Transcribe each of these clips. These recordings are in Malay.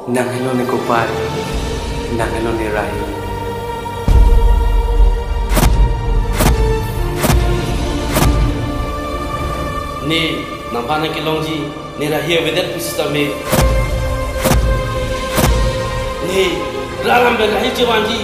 Nang hello ni Kopal, nang hello ni Rahi. Ni nampana kilongji ni Rahi weather system ni ralam be Rahi jewanji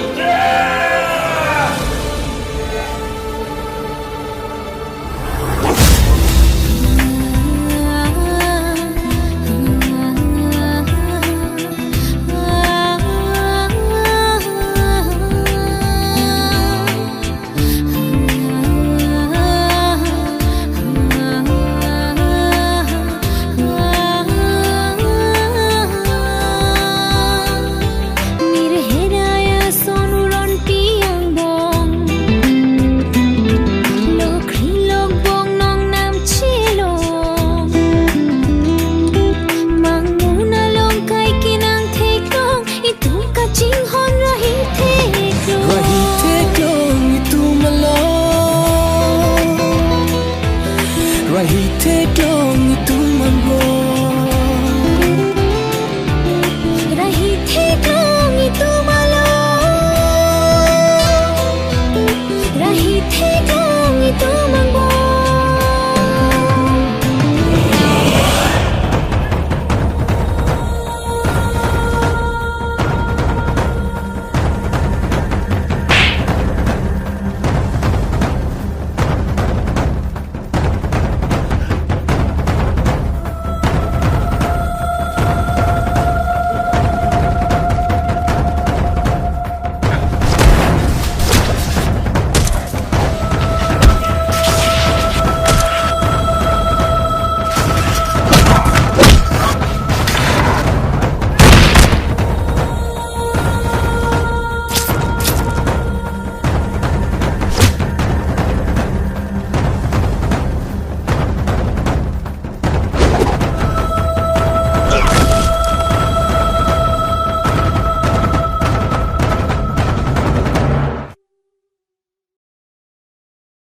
Rahi take long itu mambo Rahi take long itu malo Rahi take